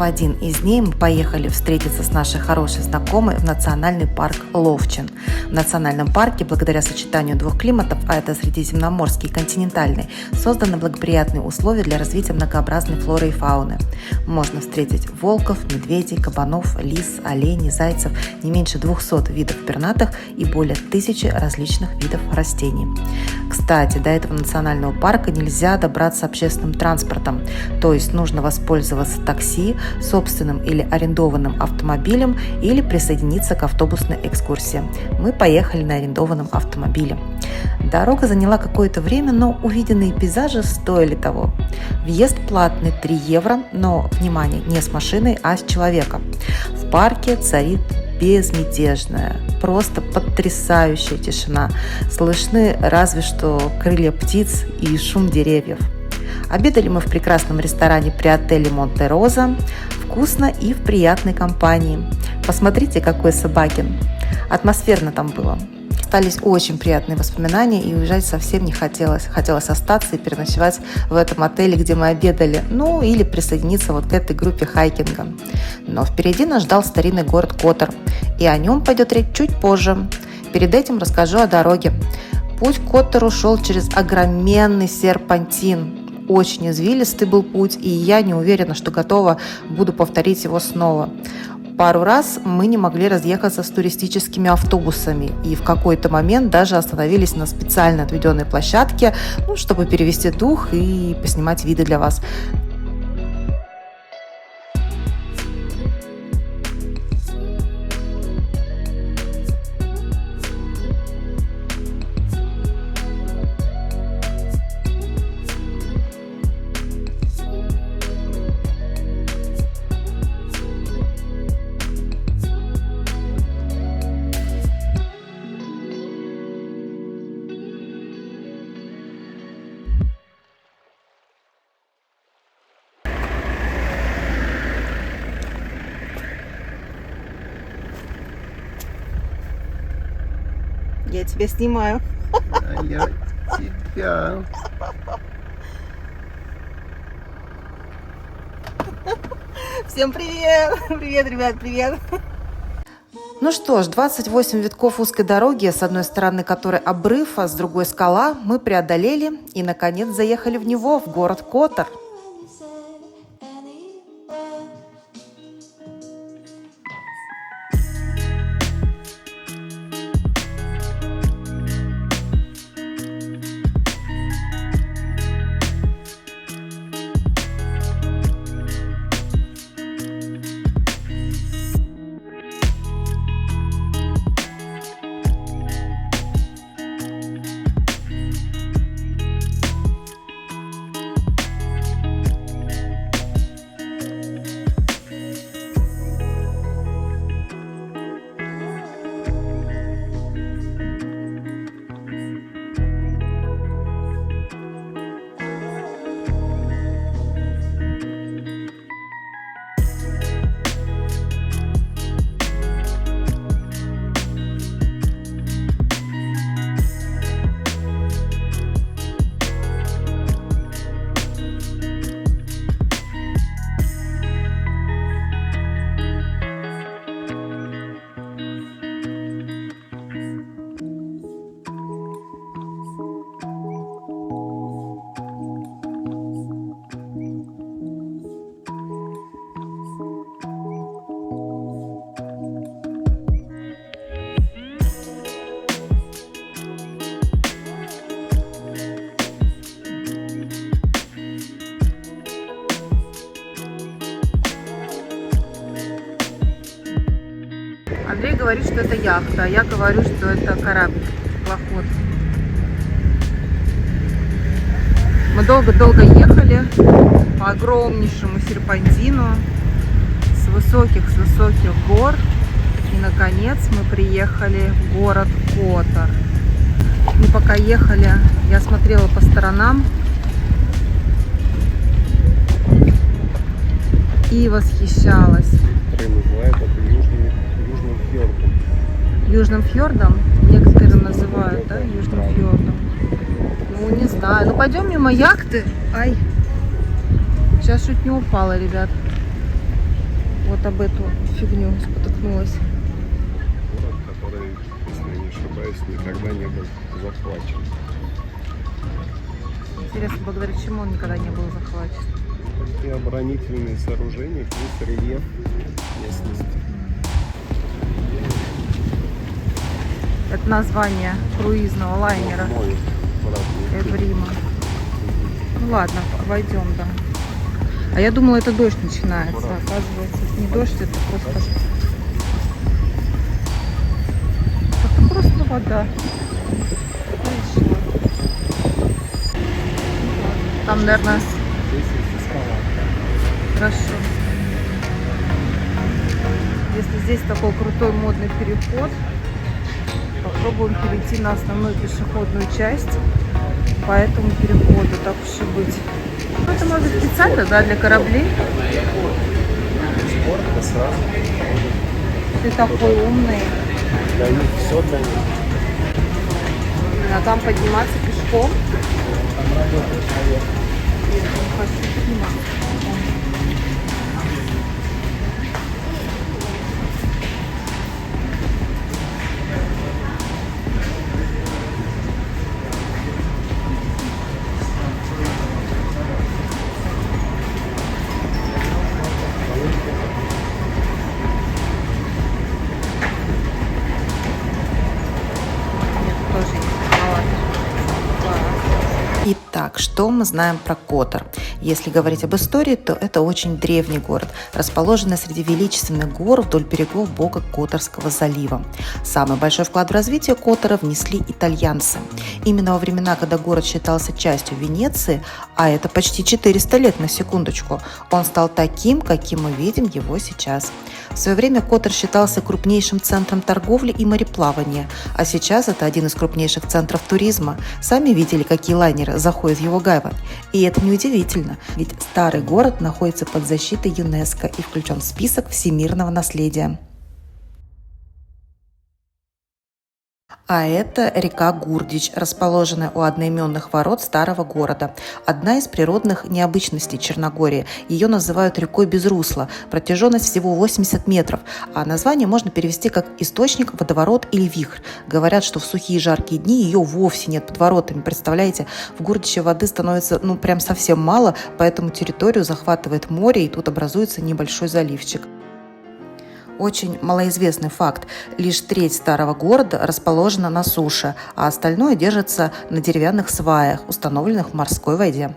в один из дней мы поехали встретиться с нашей хорошей знакомой в национальный парк Ловчин. В национальном парке, благодаря сочетанию двух климатов, а это средиземноморский и континентальный, созданы благоприятные условия для развития многообразной флоры и фауны. Можно встретить волков, медведей, кабанов, лис, оленей, зайцев, не меньше 200 видов пернатых и более 1000 различных видов растений. Кстати, до этого национального парка нельзя добраться общественным транспортом, то есть нужно воспользоваться такси, собственным или арендованным автомобилем или присоединиться к автобусной экскурсии. Мы поехали на арендованном автомобиле. Дорога заняла какое-то время, но увиденные пейзажи стоили того. Въезд платный 3 евро, но, внимание, не с машиной, а с человеком. В парке царит безмятежная, просто потрясающая тишина. Слышны разве что крылья птиц и шум деревьев. Обедали мы в прекрасном ресторане при отеле Монте-Роза. Вкусно и в приятной компании. Посмотрите, какой Собакин. Атмосферно там было. Остались очень приятные воспоминания, и уезжать совсем не хотелось. Хотелось остаться и переночевать в этом отеле, где мы обедали, ну или присоединиться вот к этой группе хайкинга. Но впереди нас ждал старинный город Котор, и о нем пойдет речь чуть позже. Перед этим расскажу о дороге. Путь к Коттору шел через огроменный серпантин. Очень извилистый был путь, и я не уверена, что готова буду повторить его снова. Пару раз мы не могли разъехаться с туристическими автобусами и в какой-то момент даже остановились на специально отведенной площадке, чтобы перевести дух и поснимать виды для вас. Я тебя снимаю. А я тебя. Всем привет! Привет, ребят, привет! Ну что ж, 28 витков узкой дороги, с одной стороны которой обрыв, а с другой скала, мы преодолели и, наконец, заехали в него, в город Котор. Андрей говорит, что это яхта, а я говорю, что это корабль, теплоход. Мы долго-долго ехали по огромнейшему серпантину с высоких гор. И, наконец, мы приехали в город Котор. Мы пока ехали, я смотрела по сторонам и восхищалась. Называют это Южным фьордом. Южным фьордом? Некоторые называют, да, Южным фьордом. Ну, не знаю. Ну, пойдем мимо яхты. Ай, сейчас чуть не упала, ребят. вот об эту фигню спотыкнулась. Город, который, если я не ошибаюсь, никогда не был захвачен. Интересно, благодаря чему он никогда не был захвачен? И оборонительные сооружения, плюс рельеф местности. Это название круизного лайнера Мой обратный путь. Эврима. Ну ладно, обойдем, да. А я думала, это дождь начинается. Оказывается, это не дождь, это просто вода. Пришла. Там, наверное, Здесь есть эскалатор. хорошо. Если здесь такой крутой модный переход, попробуем перейти на основную пешеходную часть по этому переходу, так уж и быть. Ну, это может быть специально, да, для кораблей. Спорт, это сразу. Ты такой умный. Для них все для них. А там подниматься пешком. Там работает человек. Не хочу подниматься. Итак, что мы знаем про Котор? Если говорить об истории, то это очень древний город, расположенный среди величественных гор вдоль берегов бога Которского залива. Самый большой вклад в развитие Котора внесли итальянцы. Именно во времена, когда город считался частью Венеции, а это почти 400 лет на секундочку, он стал таким, каким мы видим его сейчас. В свое время Котор считался крупнейшим центром торговли и мореплавания, а сейчас это один из крупнейших центров туризма. Сами видели, какие лайнеры заходят в его гавань. И это неудивительно, ведь старый город находится под защитой ЮНЕСКО и включен в список всемирного наследия. А это река Гурдич, расположенная у одноименных ворот старого города. Одна из природных необычностей Черногории. Ее называют рекой без русла. Протяженность всего 80 метров, а название можно перевести как «источник», «водоворот» или «вихрь». Говорят, что в сухие жаркие дни ее вовсе нет под воротами. Представляете, в Гурдиче воды становится прям совсем мало, поэтому территорию захватывает море, и тут образуется небольшой заливчик. Очень малоизвестный факт. Лишь треть старого города расположена на суше, а остальное держится на деревянных сваях, установленных в морской воде.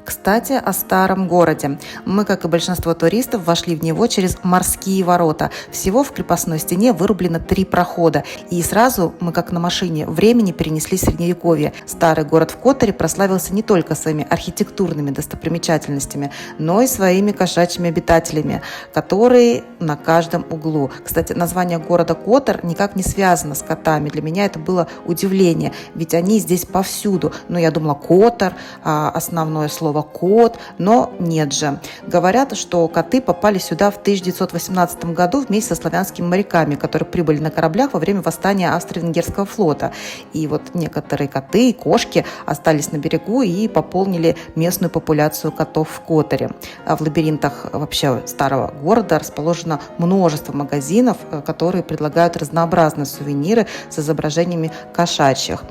Кстати, о старом городе. Мы, как и большинство туристов, вошли в него через морские ворота. Всего в крепостной стене вырублено 3 прохода. И сразу мы, как на машине, времени перенеслись в Средневековье. Старый город в Которе прославился не только своими архитектурными достопримечательностями, но и своими кошачьими обитателями, которые на каждом углу. Кстати, название города Котор никак не связано с котами. Для меня это было удивление, ведь они здесь повсюду. Но я думала, Котор, основное слово кот, но нет же. Говорят, что коты попали сюда в 1918 году вместе со славянскими моряками, которые прибыли на кораблях во время восстания Австро-Венгерского флота. И вот некоторые коты и кошки остались на берегу и пополнили местную популяцию котов в Которе. А в лабиринтах вообще старого города расположено множество магазинов, которые предлагают разнообразные сувениры с изображениями кошачьих.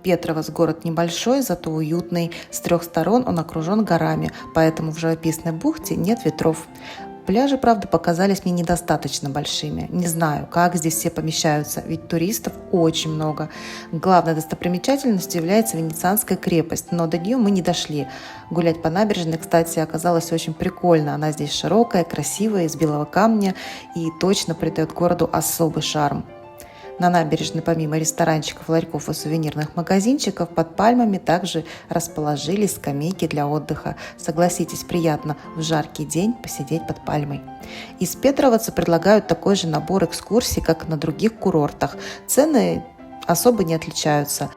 Петровец город небольшой, зато уютный. С 3 сторон он окружен горами, поэтому в живописной бухте нет ветров. Пляжи, правда, показались мне недостаточно большими. Не знаю, как здесь все помещаются, ведь туристов очень много. Главной достопримечательностью является Венецианская крепость, но до нее мы не дошли. Гулять по набережной, кстати, оказалось очень прикольно. Она здесь широкая, красивая, из белого камня и точно придает городу особый шарм. На набережной помимо ресторанчиков, ларьков и сувенирных магазинчиков под пальмами также расположились скамейки для отдыха. Согласитесь, приятно в жаркий день посидеть под пальмой. Из Петровца предлагают такой же набор экскурсий, как и на других курортах. Цены особо не отличаются.